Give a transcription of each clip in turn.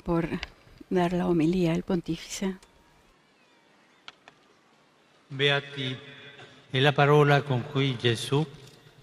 por dar la homilía al pontífice. Beati è la parola con cui Gesù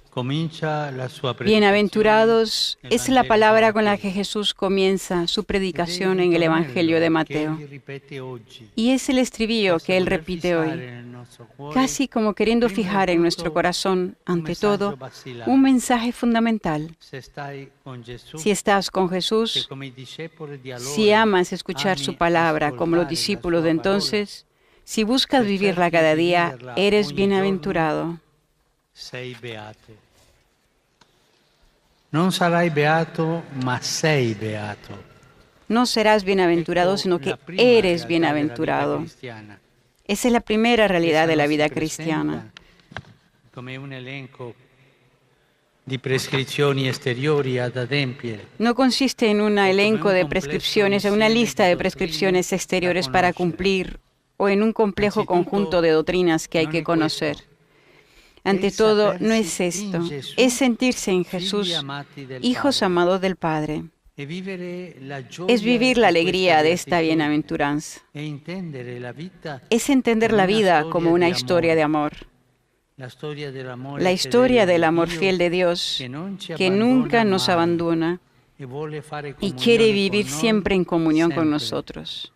comincia la sua predicazione. Bienaventurados nel es la Vangelo palabra di con la Matteo. que Jesús comienza su Ed è predicación il en el ritornello Evangelio de che Mateo. egli ripete oggi, Y es el estribillo quasi que él voler repite hoy, fissare nel nostro cuore, casi como queriendo prima di fijar en nuestro tutto, corazón, un ante messaggio todo, basilare. un mensaje fundamental. Se stai con Gesù, Si estás con se Jesús, come i discepoli di si allora amas escuchar su ami palabra como los ascoltare la discípulos sua de parola, entonces, si buscas se vivirla cerchi cada di día, viverla eres ogni bienaventurado. sei beato. Non sarai beato, ma sei beato. No serás bienaventurado, Ecco sino la que prima eres realtà della vita bienaventurado. cristiana. Esa es la primera realidad Essa de la non si vida presenta cristiana. come un elenco di prescrizioni esteriori ad adempiere. No consiste en un o come elenco un de complesso prescripciones, en una insieme lista di de dottrine prescripciones da exteriores para conoscere. cumplir o en un complejo Anzitutto, conjunto de doctrinas que hay non que è questo. conocer. Ante Es todo, no sapersi es esto, in Gesù, es sentirse en figli Jesús, amati del hijos Padre, amados del Padre. e vivere la Es gioia vivir la di questa alegría de esta beatitudine, bienaventuranza. e intendere la vita Es entender come la una vida storia como una di historia de amore. amor. La storia dell'amore La historia fedele del di amor Dio, fiel de Dios, che non ci que nunca nos mai, abandona e vuole fare y quiere comunione vivir con noi siempre en comunión con sempre. nosotros.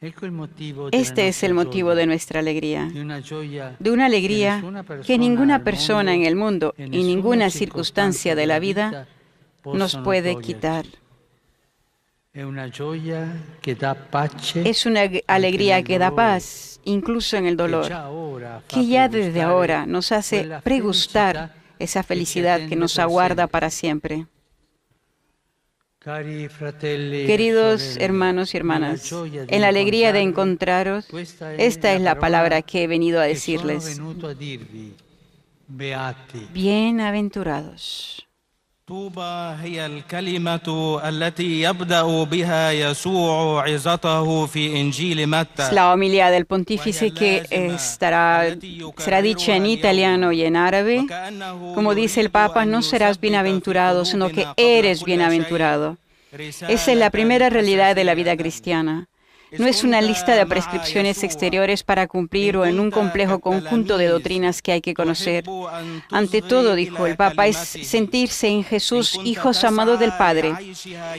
Ecco il motivo della Este es el nostra motivo gioia, de nuestra alegría, di una gioia de una che alegría nessuna que ninguna al persona en el mundo e y nessuna ninguna circunstancia de la vida nos possono puede toglierci. quitar. È una gioia che dà pace, Es una alegría que da paz, incluso en el che dolor, già ora fa que ya desde pregustare ahora nos hace quella pregustar felicità esa che ci felicidad que attende nos per aguarda sempre. para siempre. Cari fratelli e Queridos sorelle, hermanos y nella hermanas, gioia di en la alegría de incontrarvi, encontraros, questa esta es la palabra que he venido a che sono decirles. venuto a dirvi, beati. Bienaventurados. طوبى هي الكلمة التي يبدأ بها يسوع عظته في إنجيل Es متى la homilía del pontífice que será dicha en italiano y en árabe. Como dice el Papa, no serás bienaventurado, sino que eres bienaventurado. Esa es la primera realidad de la vida cristiana. No es una lista de prescripciones exteriores para cumplir o en un complejo conjunto de doctrinas que hay que conocer. Ante todo, dijo el Papa, es sentirse en Jesús, hijos amados del Padre.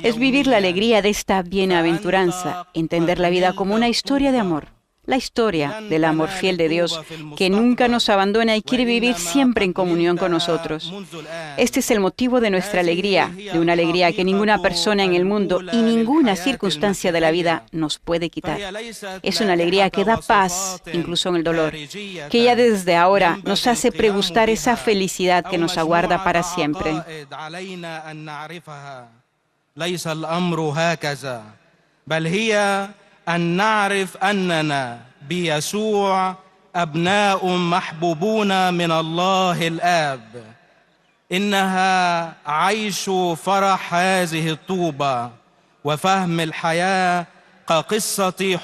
Es vivir la alegría de esta bienaventuranza, entender la vida como una historia de amor. La historia del amor fiel de Dios, que nunca nos abandona y quiere vivir siempre en comunión con nosotros. Este es el motivo de nuestra alegría, de una alegría que ninguna persona en el mundo y ninguna circunstancia de la vida nos puede quitar. Es una alegría que da paz, incluso en el dolor, que ya desde ahora nos hace pregustar esa felicidad que nos aguarda para siempre. أن نعرف أننا بيسوع أبناء محبوبون من الله الآب. إنها عيش فرح هذه الطوبة وفهم الحياة كقصة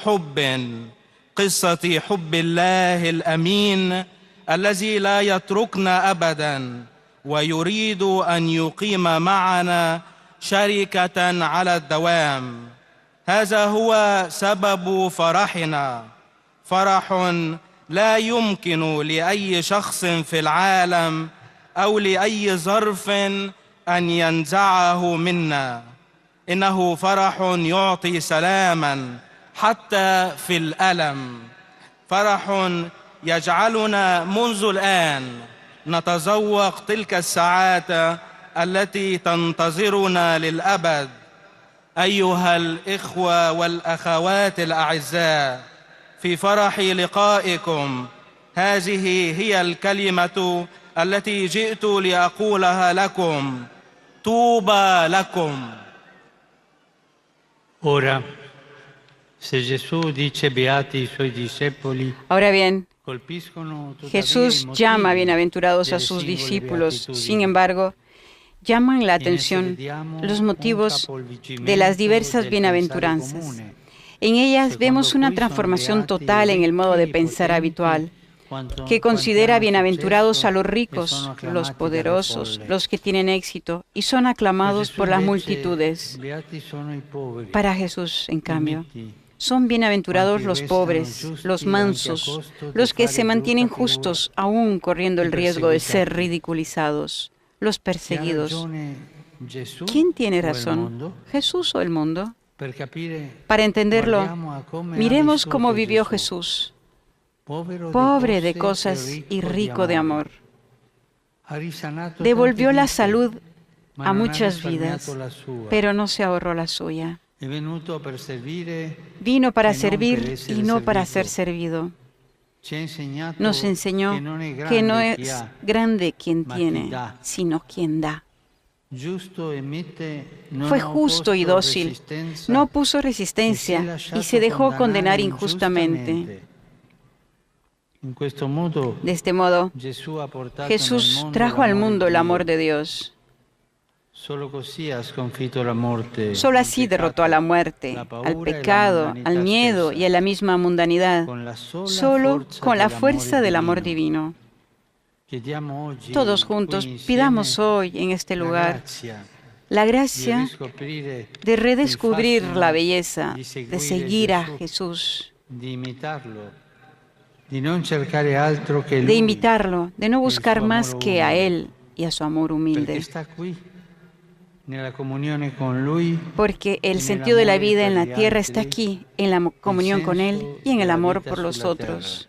حب الله الأمين الذي لا يتركنا أبدا ويريد أن يقيم معنا شركة على الدوام. هذا هو سبب فرحنا، فرح لا يمكن لأي شخص في العالم أو لأي ظرف أن ينزعه منا. إنه فرح يعطي سلاما حتى في الألم، فرح يجعلنا منذ الآن نتذوق تلك الساعات التي تنتظرنا للأبد. أيها الإخوة والأخوات الأعزاء، في فرح لقائكم هذه هي الكلمة التي جئت لأقولها لكم: طوبى لكم. Ora, se Gesù dice beati i suoi discepoli, Ahora bien, colpiscono tuttavia Jesús i llama motivi bienaventurados a delle sus singole discípulos. beatitudini. Sin embargo, llaman la In esse atención vediamo los un motivos capovolgimento de las diversas del bienaventuranzas. pensare comune, En ellas secondo vemos una cui sono transformación beati total en el modo de ricchi, pensar potenti, habitual, que considera bienaventurados a los ricos, los poderosos, los que tienen éxito y son aclamados por las multitudes. Para Jesús, en cambio, son bienaventurados los pobres, los mansos, los que se mantienen justos aún corriendo el riesgo de ser ridiculizados, los perseguidos. ¿Quién tiene razón, Jesús o el mundo? Para entenderlo, miremos cómo vivió Jesús, pobre de cosas y rico de amor. Devolvió la salud a muchas vidas, pero no se ahorró la suya. Vino para servir y no para ser servido. Nos enseñó que no es grande quien tiene, sino quien da. Fue justo y dócil, no puso resistencia y se dejó condenar injustamente. De este modo, Jesús trajo al mundo el amor de Dios. Solo así derrotó a la muerte, al pecado, al miedo y a la misma mundanidad, solo con la fuerza del amor divino. Todos juntos pidamos hoy en este lugar la gracia de redescubrir la belleza, de seguir a Jesús, de imitarlo, de no buscar más que a Él y a su amor humilde. Porque el sentido de la vida en la tierra está aquí, en la comunión con Él y en el amor por los otros.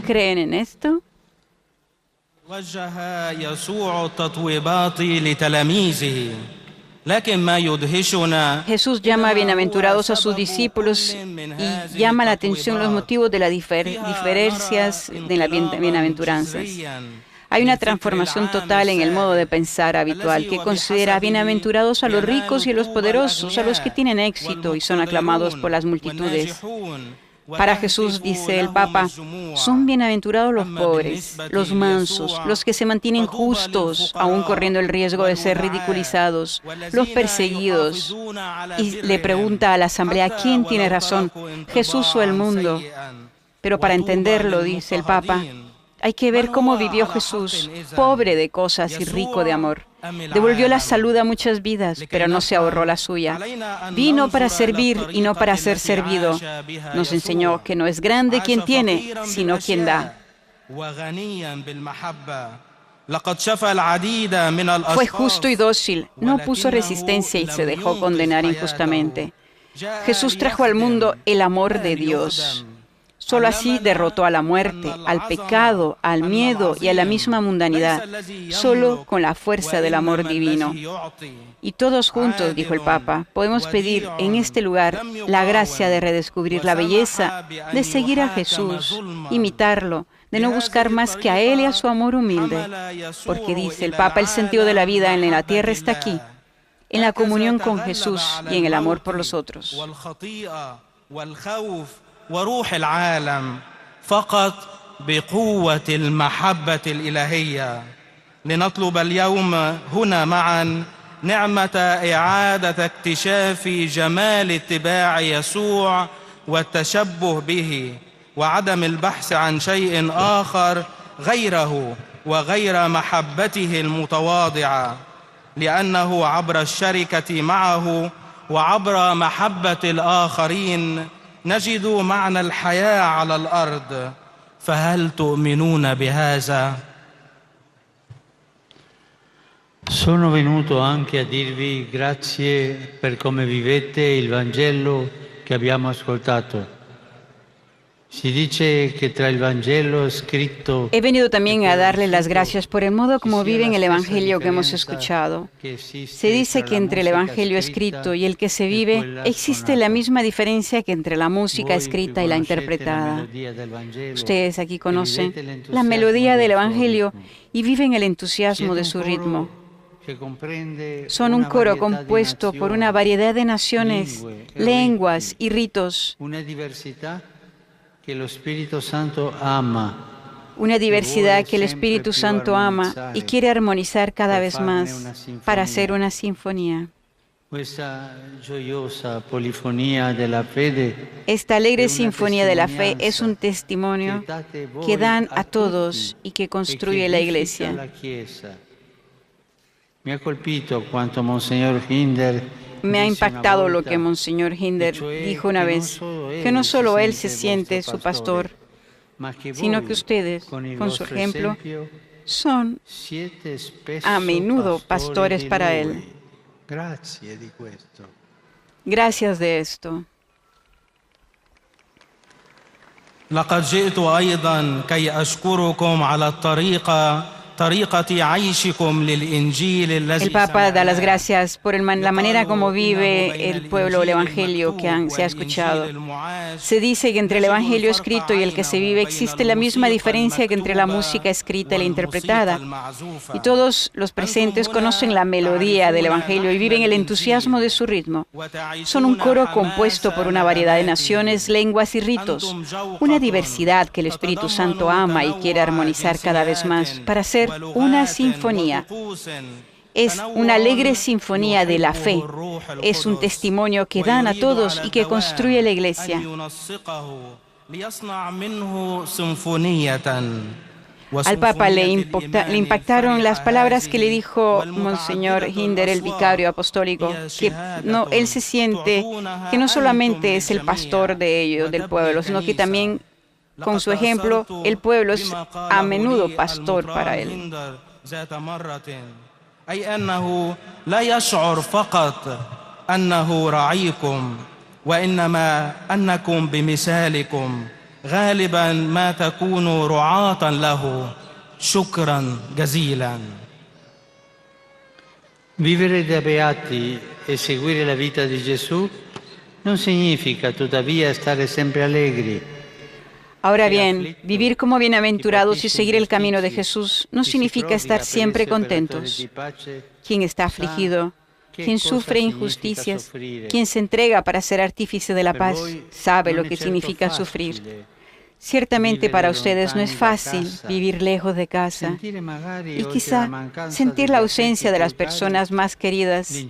¿Creen en esto? Jesús llama bienaventurados a sus discípulos y llama la atención los motivos de las diferencias de las bienaventuranzas. Hay una transformación total en el modo de pensar habitual que considera bienaventurados a los ricos y a los poderosos, a los que tienen éxito y son aclamados por las multitudes. Para Jesús, dice el Papa, son bienaventurados los pobres, los mansos, los que se mantienen justos, aún corriendo el riesgo de ser ridiculizados, los perseguidos. Y le pregunta a la asamblea, ¿quién tiene razón, Jesús o el mundo? Pero para entenderlo, dice el Papa, hay que ver cómo vivió Jesús, pobre de cosas y rico de amor. Devolvió la salud a muchas vidas, pero no se ahorró la suya. Vino para servir y no para ser servido. Nos enseñó que no es grande quien tiene, sino quien da. Fue justo y dócil, no puso resistencia y se dejó condenar injustamente. Jesús trajo al mundo el amor de Dios. Solo así derrotó a la muerte, al pecado, al miedo y a la misma mundanidad, solo con la fuerza del amor divino. Y todos juntos, dijo el Papa, podemos pedir en este lugar la gracia de redescubrir la belleza, de seguir a Jesús, imitarlo, de no buscar más que a Él y a su amor humilde. Porque, dice el Papa, el sentido de la vida en la tierra está aquí, en la comunión con Jesús y en el amor por los otros. وروح العالم فقط بقوة المحبة الإلهية لنطلب اليوم هنا معا نعمة إعادة اكتشاف جمال اتباع يسوع والتشبه به وعدم البحث عن شيء آخر غيره وغير محبته المتواضعة لأنه عبر الشركة معه وعبر محبة الآخرين نجد معنى الحياة على الأرض فهل تؤمنون بهذا؟ Sono venuto anche a dirvi grazie per come vivete il Vangelo che abbiamo ascoltato. Si dice que tra el Vangelo escrito. He venido también a darle las gracias por el modo como viven el Evangelio que hemos escuchado. Se dice que entre el Evangelio escrito y el que se vive existe la misma diferencia que entre la música escrita y la interpretada. Ustedes aquí conocen la melodía del Evangelio y viven el entusiasmo de su ritmo. Son un coro compuesto por una variedad de naciones, lenguas y ritos. Una diversidad que el Espíritu Santo ama y quiere armonizar cada vez más para hacer una sinfonía. Esta alegre sinfonía de la fe es un testimonio que dan a todos y que construye la Iglesia. Me ha impactado lo que Monseñor Hinder dijo una vez, que no solo él se siente su pastor, sino que ustedes, con su ejemplo, son a menudo pastores para él. Gracias de esto. لقد جئت أيضا كي أشكركم على طريقة عيشكم للإنجيل الذي El Papa da las gracias por la manera como vive el pueblo el Evangelio que se ha escuchado. Se dice que entre el Evangelio escrito y el que se vive existe la misma diferencia que entre la música escrita y la interpretada. Y todos los presentes conocen la melodía del Evangelio y viven el entusiasmo de su ritmo. Son un coro compuesto por una variedad de naciones, lenguas y ritos, una diversidad que el Espíritu Santo ama y quiere armonizar cada vez más para ser una sinfonía. Es una alegre sinfonía de la fe. Es un testimonio que dan a todos y que construye la Iglesia. Al Papa le impactaron las palabras que le dijo Monseñor Hinder, el vicario apostólico, que él se siente que no solamente es el pastor de ellos, del pueblo, sino que también con su ejemplo, el pueblo es a menudo pastor para él. أي أنه لا يشعر فقط أنه رعيكم وإنما أنكم بمثالكم غالبا ما تكونوا رعاة له. شكرا جزيلا. Vivere da beati e seguire la vita di Gesù non significa tuttavia stare sempre allegri. Ahora bien, vivir como bienaventurados y seguir el camino de Jesús no significa estar siempre contentos. Quien está afligido, quien sufre injusticias, quien se entrega para ser artífice de la paz, sabe lo que significa sufrir. Ciertamente para ustedes no es fácil vivir lejos de casa y quizá sentir la ausencia de las personas más queridas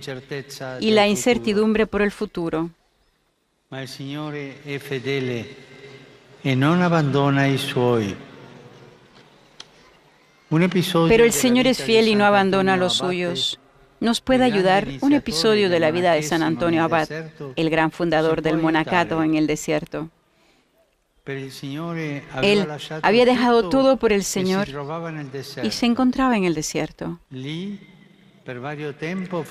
y la incertidumbre por el futuro. Ma il Signore è fedele e non abbandona i suoi. Pero el Señor es fiel y no abandona a los suyos. Nos puede ayudar un episodio de la vida de San Antonio Abad, el gran fundador del monacato en el desierto. Él había dejado todo por el Señor y se encontraba en el desierto.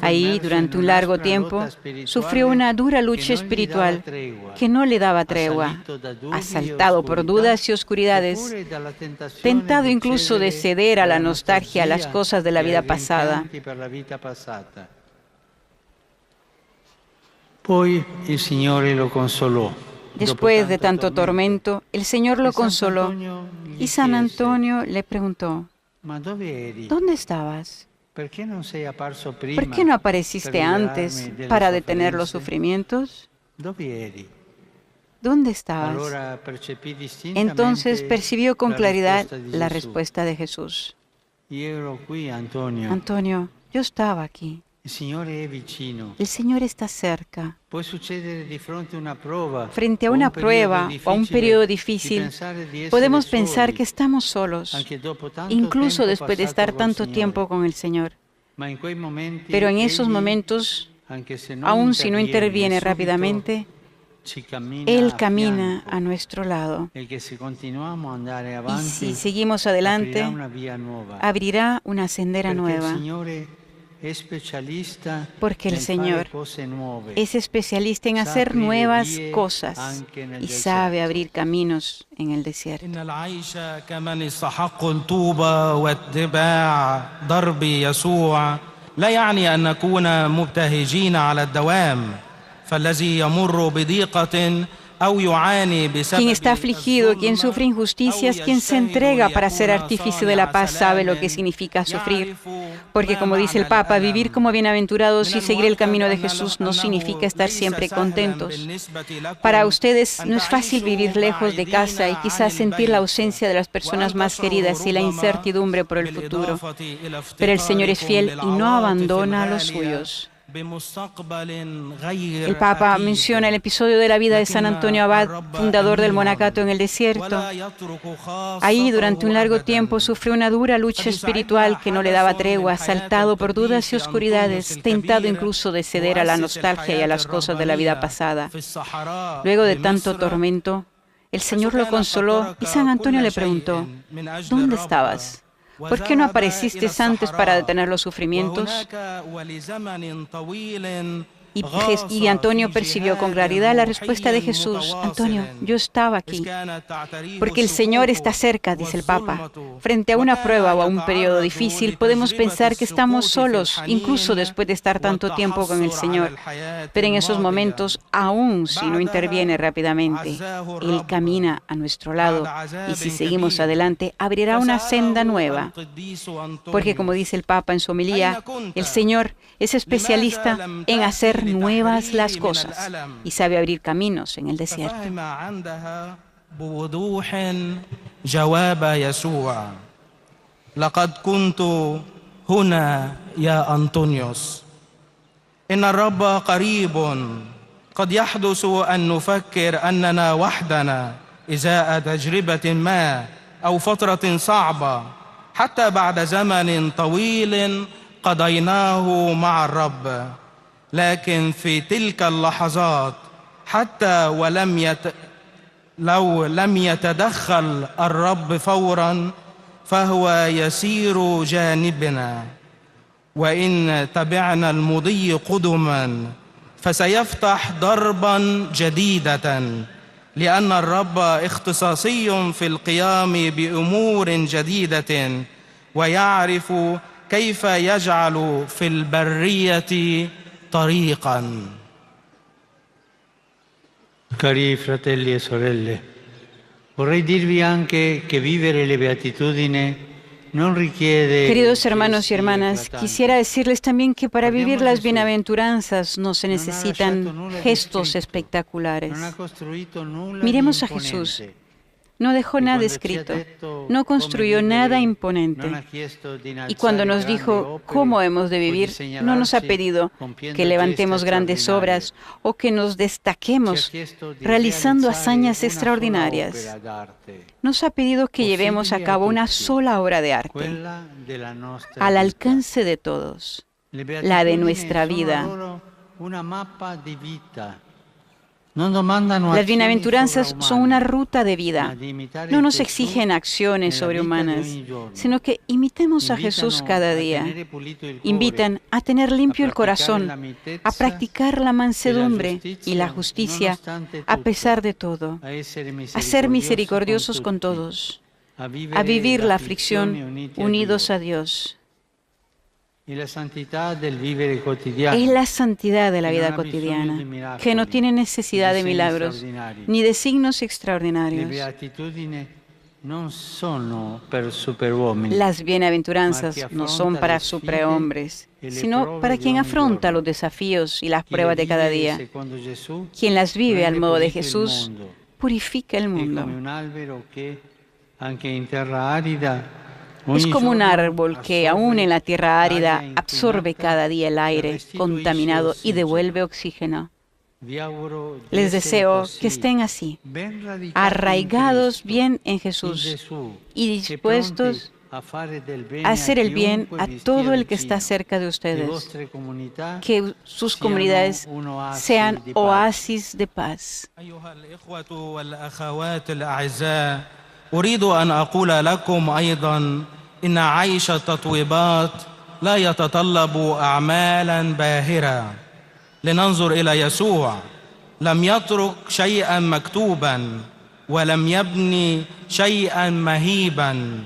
Ahí, durante un largo tiempo, sufrió una dura lucha espiritual que no le daba tregua, asaltado por dudas y oscuridades, tentado incluso de ceder a la nostalgia a las cosas de la vida pasada. Después de tanto tormento, el Señor lo consoló y San Antonio le preguntó: ¿dónde estabas? ¿Por qué no apareciste antes para detener los sufrimientos? ¿Dónde estabas? Entonces percibió con claridad la respuesta de Jesús. Antonio, yo estaba aquí. El Señor está cerca. Frente a una prueba o a un periodo difícil, podemos pensar que estamos solos, incluso después de estar tanto tiempo con el Señor. Pero en esos momentos, aun si no interviene rápidamente, Él camina a nuestro lado. Y si seguimos adelante, abrirá una sendera nueva. Porque el Señor es especialista en hacer nuevas cosas y sabe abrir caminos en el desierto. Quien está afligido, quien sufre injusticias, quien se entrega para ser artífice de la paz sabe lo que significa sufrir. Porque como dice el Papa, vivir como bienaventurados y seguir el camino de Jesús no significa estar siempre contentos. Para ustedes no es fácil vivir lejos de casa y quizás sentir la ausencia de las personas más queridas y la incertidumbre por el futuro. Pero el Señor es fiel y no abandona a los suyos. El Papa menciona el episodio de la vida de San Antonio Abad, fundador del monacato en el desierto. Ahí, durante un largo tiempo, sufrió una dura lucha espiritual que no le daba tregua, asaltado por dudas y oscuridades, tentado incluso de ceder a la nostalgia y a las cosas de la vida pasada. Luego de tanto tormento, el Señor lo consoló y San Antonio le preguntó: ¿dónde estabas? ¿Por qué no apareciste antes para detener los sufrimientos? Y Antonio percibió con claridad la respuesta de Jesús: Antonio, yo estaba aquí. Porque el Señor está cerca, dice el Papa. Frente a una prueba o a un periodo difícil, podemos pensar que estamos solos, incluso después de estar tanto tiempo con el Señor. Pero en esos momentos, aún si no interviene rápidamente, Él camina a nuestro lado y si seguimos adelante, abrirá una senda nueva. Porque, como dice el Papa en su homilía, el Señor es especialista en hacer nuevas las cosas y sabe abrir caminos en el desierto. لقد كنت هنا يا أنطونيوس إن الرب قريب قد يحدث أن نفكر أننا وحدنا إزاء تجربة ما أو فترة صعبة حتى بعد زمن طويل قضيناه مع الرب لكن في تلك اللحظات حتى لو لم يتدخل الرب فورا فهو يسير جانبنا وإن تبعنا المضي قدما فسيفتح دربا جديدة لأن الرب اختصاصي في القيام بأمور جديدة ويعرف كيف يجعل في البرية طريقا. Cari fratelli e sorelle, vorrei dirvi anche che vivere le beatitudini non richiede... Queridos hermanos y hermanas, quisiera decirles también que para vivir las bienaventuranzas no se necesitan gestos espectaculares. Miremos a Jesús. No dejó nada escrito, no construyó nada imponente. Y cuando nos dijo cómo hemos de vivir, no nos ha pedido que levantemos grandes obras o que nos destaquemos realizando hazañas extraordinarias. Nos ha pedido que llevemos a cabo una sola obra de arte, al alcance de todos, la de nuestra vida. Las bienaventuranzas son una ruta de vida. No nos exigen acciones sobrehumanas, sino que imitemos a Jesús cada día. Invitan a tener limpio el corazón, a practicar la mansedumbre y la justicia a pesar de todo, a ser misericordiosos con todos, a vivir la aflicción unidos a Dios. Es la santidad de la vida cotidiana, que no tiene necesidad de milagros ni de signos extraordinarios. Las bienaventuranzas no son para superhombres, sino para quien afronta los desafíos y las pruebas de cada día. Quien las vive al modo de Jesús purifica el mundo. Es como un árbol que, aún en la tierra árida, absorbe cada día el aire contaminado y devuelve oxígeno. Les deseo que estén así, arraigados bien en Jesús y dispuestos a hacer el bien a todo el que está cerca de ustedes, que sus comunidades sean oasis de paz. أريد أن أقول لكم أيضا إن عيش التطويبات لا يتطلب أعمالا باهرة. لننظر إلى يسوع، لم يترك شيئا مكتوبا ولم يبني شيئا مهيبا،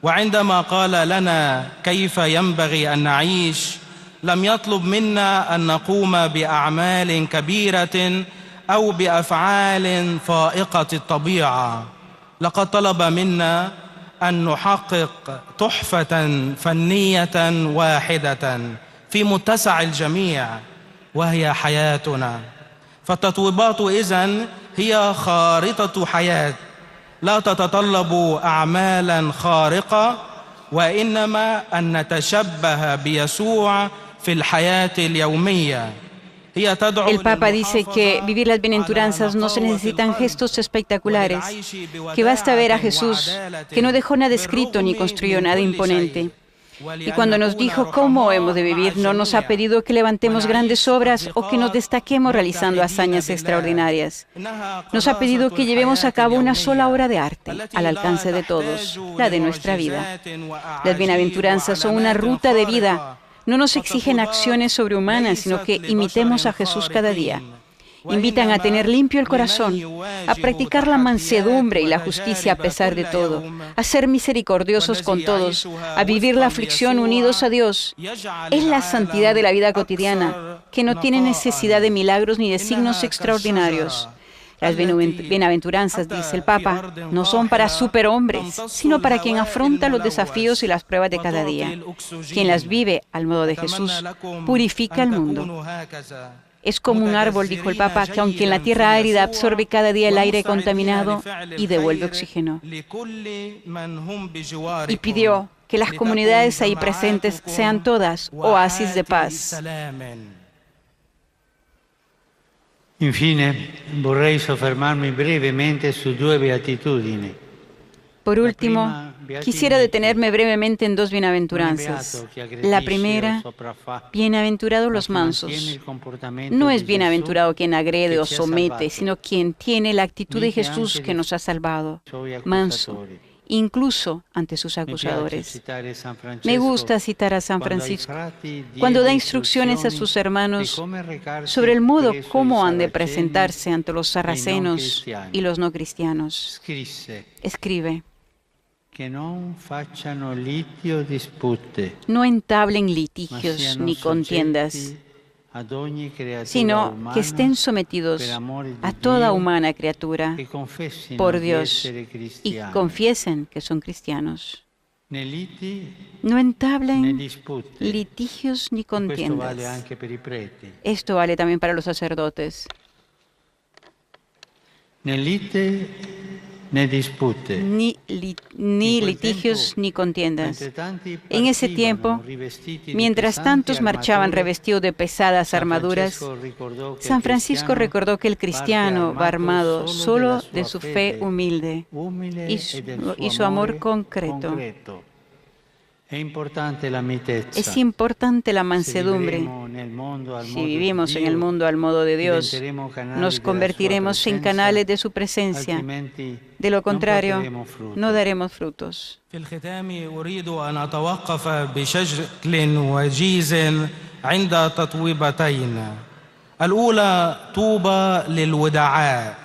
وعندما قال لنا كيف ينبغي أن نعيش لم يطلب منا أن نقوم بأعمال كبيرة أو بأفعال فائقة الطبيعة. لقد طلب منا أن نحقق تحفة فنية واحدة في متسع الجميع وهي حياتنا. فالتطويبات إذن هي خارطة حياة لا تتطلب أعمالا خارقة وإنما أن نتشبه بيسوع في الحياة اليومية. هي تدعو El Papa dice que vivir las bienaventuranzas no se necesitan gestos espectaculares, que basta ver a Jesús, que no dejó nada escrito ni construyó nada imponente. Y cuando nos dijo cómo hemos de vivir, no nos ha pedido que levantemos grandes obras o que nos destaquemos realizando hazañas extraordinarias. Nos ha pedido que llevemos a cabo una sola obra de arte, al alcance de todos, la de nuestra vida. Las bienaventuranzas son una ruta de vida. No nos exigen acciones sobrehumanas, sino que imitemos a Jesús cada día. Invitan a tener limpio el corazón, a practicar la mansedumbre y la justicia a pesar de todo, a ser misericordiosos con todos, a vivir la aflicción unidos a Dios. Es la santidad de la vida cotidiana, que no tiene necesidad de milagros ni de signos extraordinarios. Las bienaventuranzas, dice el Papa, no son para superhombres, sino para quien afronta los desafíos y las pruebas de cada día. Quien las vive al modo de Jesús, purifica el mundo. Es como un árbol, dijo el Papa, que aunque en la tierra árida absorbe cada día el aire contaminado y devuelve oxígeno. Y pidió que las comunidades ahí presentes sean todas oasis de paz. Infine, vorrei soffermarmi brevemente su due beatitudini. Por último, quisiera detenerme brevemente en dos bienaventuranzas. La primera, bienaventurados los mansos. No es bienaventurado quien agrede o somete, sino quien tiene la actitud de Jesús que nos ha salvado, manso, incluso ante sus acusadores. Me gusta citar a San Francisco cuando da instrucciones a sus hermanos sobre el modo como han de presentarse ante los sarracenos y los no cristianos. Escribe: no entablen litigios ni contiendas, sino que estén sometidos a toda humana criatura por Dios y confiesen que son cristianos. No entablen litigios ni contiendas. Esto vale también para los sacerdotes. Ni litigios ni contiendas. En ese tiempo, mientras tantos marchaban revestidos de pesadas armaduras, San Francisco recordó que el cristiano va armado solo de su fe humilde y su amor concreto. Es importante la mansedumbre. Si vivimos en el mundo al modo de Dios, nos convertiremos en canales de su presencia. De lo contrario, no daremos frutos. في الختام أريد أن أتوقف بشكل وجيز عند تطويبتين. الأولى طوبى للودعاء.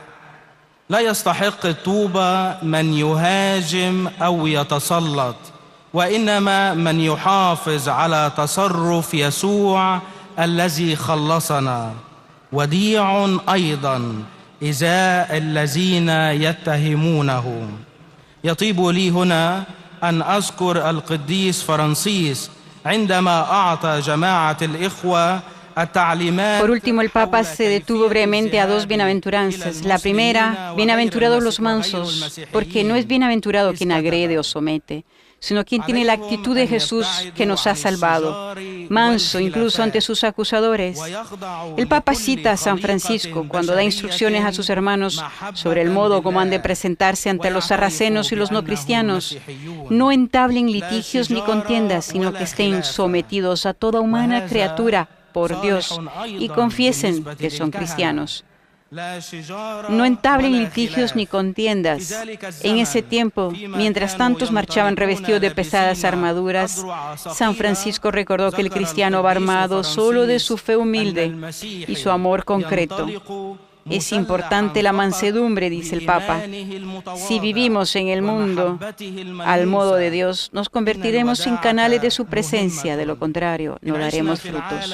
لا يستحق الطوبى من يهاجم أو يتسلط، وإنما من يحافظ على تصرف يسوع الذي خلصنا، وديع أيضا إزاء الذين يتهمونه. يطيب لي هنا أن أذكر القديس فرانسيس عندما أعطى جماعة الإخوة التعليمات. Por último, el Papa se detuvo brevemente a dos bienaventuranzas. La primera, bienaventurados los mansos, porque no es bienaventurado quien agrede o somete, sino quien tiene la actitud de Jesús que nos ha salvado, manso incluso ante sus acusadores. El Papa cita a San Francisco cuando da instrucciones a sus hermanos sobre el modo como han de presentarse ante los sarracenos y los no cristianos. No entablen litigios ni contiendas, sino que estén sometidos a toda humana criatura por Dios y confiesen que son cristianos. No entablen litigios ni contiendas. En ese tiempo, mientras tantos marchaban revestidos de pesadas armaduras, San Francisco recordó que el cristiano va armado solo de su fe humilde y su amor concreto. Es importante la mansedumbre, dice el Papa. Si vivimos en el mundo al modo de Dios, nos convertiremos en canales de su presencia. De lo contrario, no daremos frutos.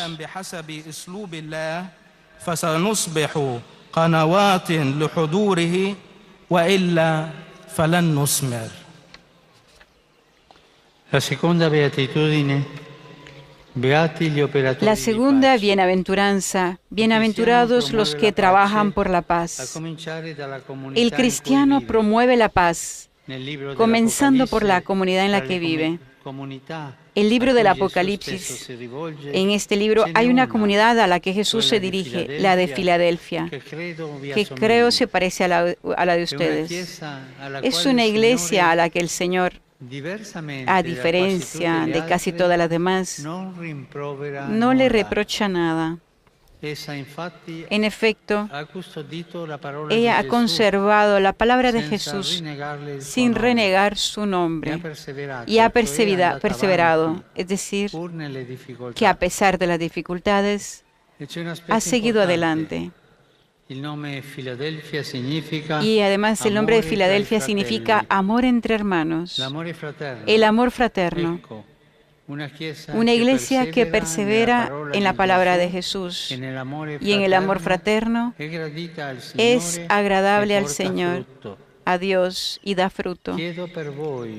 قنوات لحضوره وإلا فلن نثمر. La segunda beatitudine, beati gli operatori La di segunda pace. bienaventuranza, bienaventurados los que trabajan por la A paz. cominciare dalla comunità El in cui cristiano vive. promueve la paz, Nel libro comenzando por la dell'Apocalisse, comunidad en la tra que le vive. el libro del Apocalipsis. En este libro hay una comunidad a la que Jesús se dirige, la de Filadelfia, que creo se parece a la de ustedes. Es una iglesia a la que el Señor, a diferencia de casi todas las demás, no le reprocha nada. En efecto, ella ha conservado la palabra de Jesús sin renegar su nombre y ha perseverado, es decir, que a pesar de las dificultades, ha seguido adelante. Y además el nombre de Filadelfia significa amor entre hermanos, el amor fraterno. Una iglesia que persevera en la palabra de Jesús y en el amor fraterno es agradable al Señor, a Dios, y da fruto.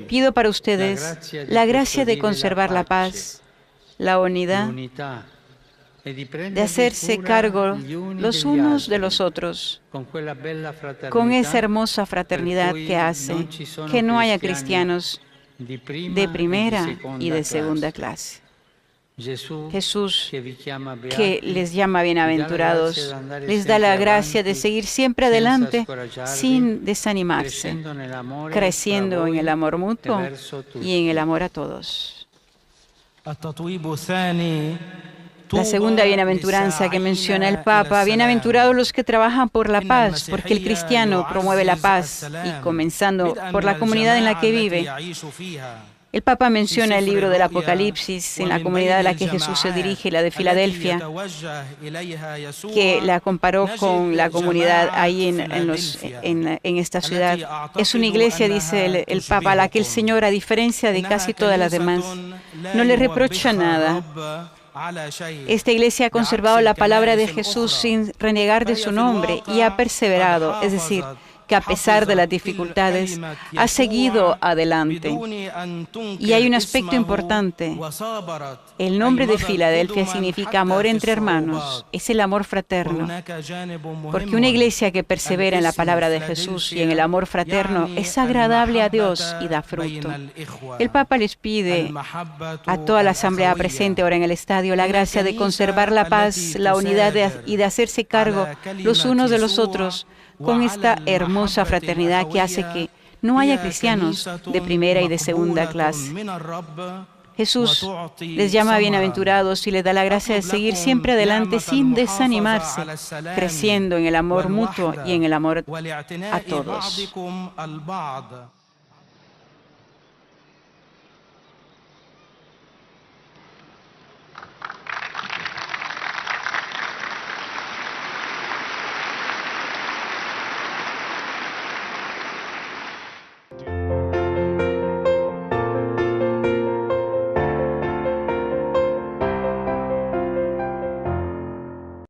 Pido para ustedes la gracia de conservar la paz, la unidad, de hacerse cargo los unos de los otros, con esa hermosa fraternidad que hace que no haya cristianos de primera y de segunda clase. Jesús, que les llama bienaventurados, les da la gracia de seguir siempre adelante sin desanimarse, creciendo en el amor mutuo y en el amor a todos. La segunda bienaventuranza que menciona el Papa: bienaventurados los que trabajan por la paz, porque el cristiano promueve la paz, y comenzando por la comunidad en la que vive. El Papa menciona el libro del Apocalipsis en la comunidad a la que Jesús se dirige, la de Filadelfia, que la comparó con la comunidad ahí en esta ciudad. Es una iglesia, dice el Papa, a la que el Señor, a diferencia de casi todas las demás, no le reprocha nada. Esta iglesia ha conservado la palabra de Jesús sin renegar de su nombre y ha perseverado, es decir, que a pesar de las dificultades ha seguido adelante. Y hay un aspecto importante. El nombre de Filadelfia significa amor entre hermanos, es el amor fraterno. Porque una iglesia que persevera en la palabra de Jesús y en el amor fraterno es agradable a Dios y da fruto. El Papa les pide a toda la asamblea presente ahora en el estadio la gracia de conservar la paz, la unidad y de hacerse cargo los unos de los otros con esta hermosa fraternidad que hace que no haya cristianos de primera y de segunda clase. Jesús les llama bienaventurados y les da la gracia de seguir siempre adelante sin desanimarse, creciendo en el amor mutuo y en el amor a todos.